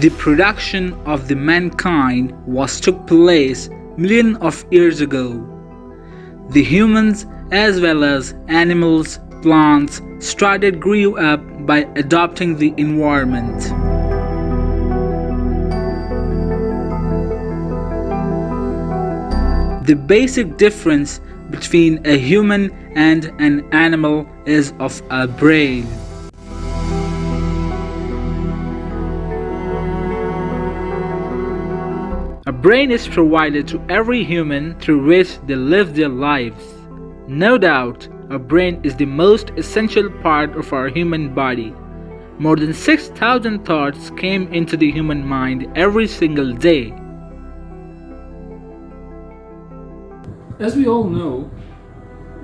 The production of the mankind was took place millions of years ago. The humans as well as animals, plants started grew up by adopting the environment. The basic difference between a human and an animal is of a brain. A brain is provided to every human through which they live their lives. No doubt, a brain is the most essential part of our human body. More than 6,000 thoughts came into the human mind every single day. As we all know,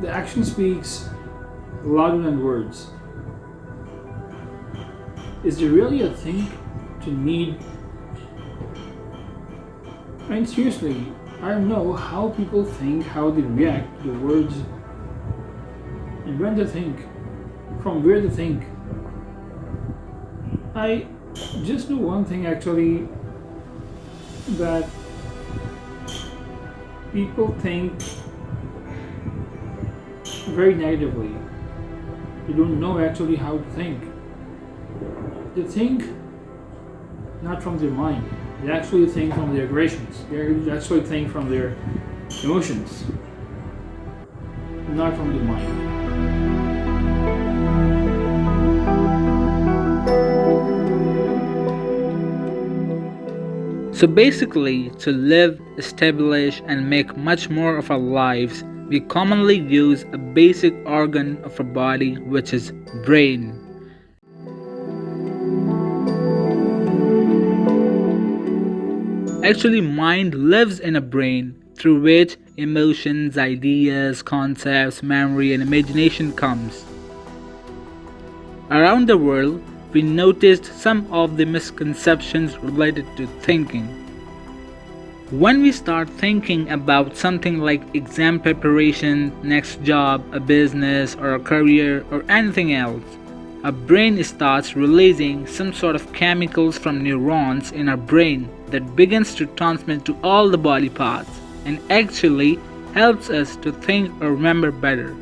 the action speaks louder than words. Is there really a thing to need? I mean, seriously, I don't know how people think, how they react to the words, and when to think, from where to think. I just know one thing actually, that people think very negatively. They don't know actually how to think. They think not from their mind. They actually think from their aggressions. They actually think from their emotions, not from the mind. So basically, to live, establish, and make much more of our lives, we commonly use a basic organ of our body, which is brain. Actually, mind lives in a brain through which emotions, ideas, concepts, memory, and imagination comes. Around the world, we noticed some of the misconceptions related to thinking. When we start thinking about something like exam preparation, next job, a business, or a career, or anything else, our brain starts releasing some sort of chemicals from neurons in our brain that begins to transmit to all the body parts and actually helps us to think or remember better.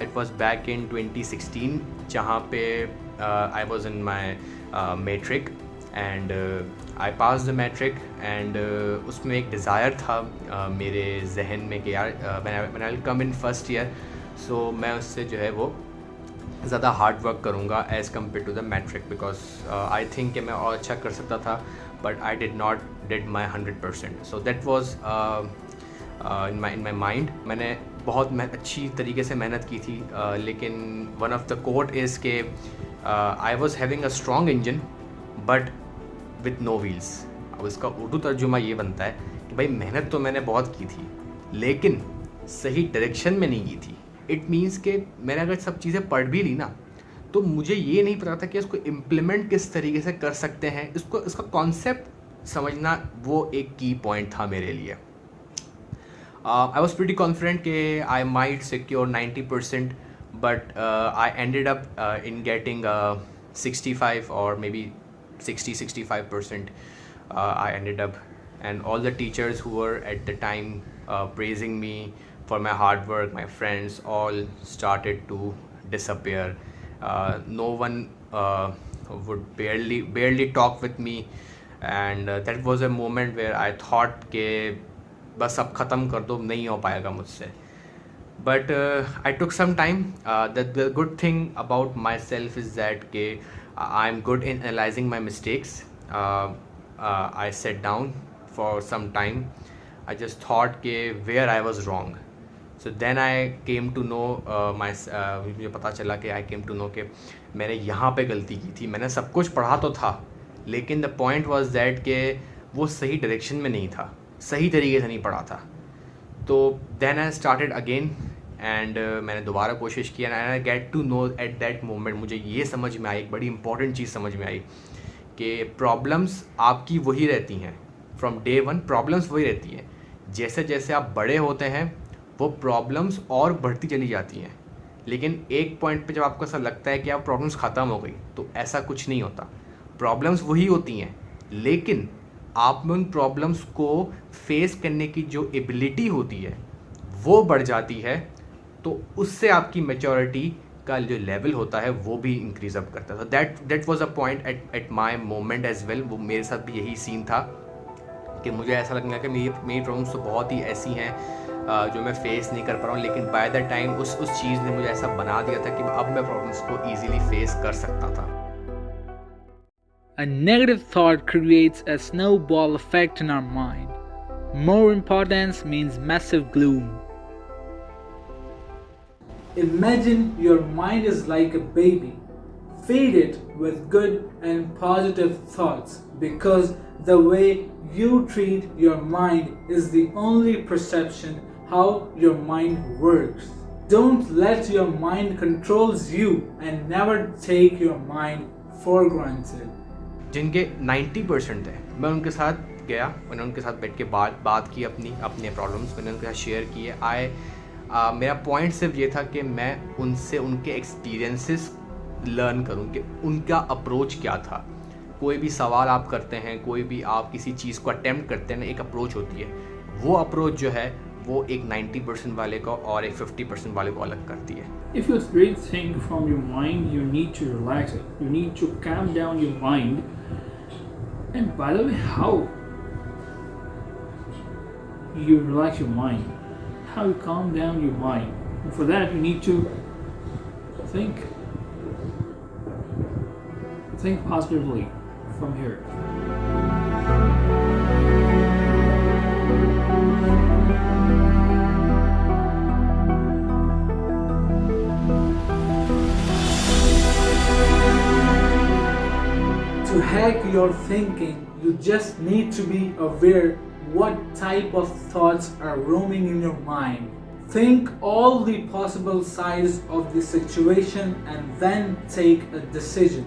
It was back in 2016 जहाँ पे I was in my matric and I passed the matric and उसमें एक desire था मेरे जहन में कि यार when I'll come in first year so मैं उससे जो है वो ज़्यादा हार्ड वर्क करूँगा as compare to the matric because I think कि मैं और अच्छा कर सकता था but I did my 100%. So that was in my mind. मैंने बहुत अच्छी तरीके से मेहनत की थी लेकिन one of the quote is के I was having a strong engine but with no wheels. अब इसका उर्दू तर्जुमा ये बनता है कि भाई मेहनत तो मैंने बहुत की थी लेकिन सही डायरेक्शन में नहीं की थी. इट मीन्स कि मैंने अगर सब चीज़ें पढ़ भी ली ना तो मुझे ये नहीं पता था कि इसको इम्प्लीमेंट किस तरीके से कर सकते हैं. इसका कॉन्सेप्ट समझना वो एक की पॉइंट था मेरे लिए. आई वॉज प्रीटी कॉन्फिडेंट कि I might secure 90% but I ended up in getting 65 और may be 60-65%. I ended up, and all the teachers who were at the time praising me for my hard work, my friends all started to disappear. No one would barely talk with me, and that was a moment where I thought कि बस अब ख़त्म कर दो, नहीं हो पाएगा मुझसे. But I took some time. The good thing about myself is that कि I'm good in analyzing my mistakes. I sat down for some time. I just thought कि where I was wrong. So then I came to know मुझे पता चला कि I came to know कि मैंने यहाँ पे गलती की थी. मैंने सब कुछ पढ़ा तो था लेकिन the point was that कि वो सही डायरेक्शन में नहीं था, सही तरीके से नहीं पढ़ा था. तो then I started again and मैंने दोबारा कोशिश की and I get to know at that moment मुझे ये समझ में आई, एक बड़ी इंपॉर्टेंट चीज़ समझ में आई कि प्रॉब्लम्स आपकी वही रहती हैं. फ्रॉम डे वन प्रॉब्लम्स वही रहती हैं. जैसे जैसे आप बड़े होते हैं वो प्रॉब्लम्स और बढ़ती चली जाती हैं लेकिन एक पॉइंट पे जब आपको ऐसा लगता है कि आप प्रॉब्लम्स ख़त्म हो गई तो ऐसा कुछ नहीं होता. प्रॉब्लम्स वही होती हैं, लेकिन आप में उन प्रॉब्लम्स को फेस करने की जो एबिलिटी होती है वो बढ़ जाती है, तो उससे आपकी मैच्योरिटी का जो लेवल होता है वो भी इंक्रीज अप करता है. That was a point at my moment as well. वो मेरे साथ भी यही सीन था कि मुझे ऐसा लगने लगा कि मेरी प्रॉब्लम्स तो बहुत ही ऐसी हैं जो मैं फेस नहीं कर पा रहा हूँ, लेकिन बाय द टाइम उस चीज़ ने मुझे ऐसा बना दिया था कि अब मैं प्रॉब्लम्स को ईजिली फेस कर सकता था. A negative thought creates a snowball effect in our mind. More importance means massive gloom. Imagine your mind is like a baby. Feed it with good and positive thoughts, because the way you treat your mind is the only perception how your mind works. Don't let your mind controls you, and never take your mind for granted. जिनके 90% थे, मैं उनके साथ गया, मैंने उनके साथ बैठ के बात की, अपने प्रॉब्लम्स मैंने उनके साथ शेयर किए. मेरा पॉइंट सिर्फ ये था कि मैं उनसे उनके एक्सपीरियंसेस लर्न करूं कि उनका अप्रोच क्या था. कोई भी सवाल आप करते हैं, कोई भी आप किसी चीज़ को अटेम्प्ट करते हैं ना, एक अप्रोच होती है. वो अप्रोच जो है वो एक 90% वाले को और एक 50% वाले को अलग करती है. If you read things from your mind, you need to relax it. You need to calm down your mind. And by the way, how you relax your mind, how you calm down your mind. And for that, you need to think positively from here. To hack your thinking, you just need to be aware what type of thoughts are roaming in your mind. Think all the possible sides of the situation and then take a decision.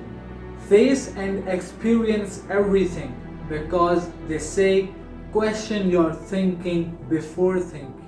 Face and experience everything, because they say question your thinking before thinking.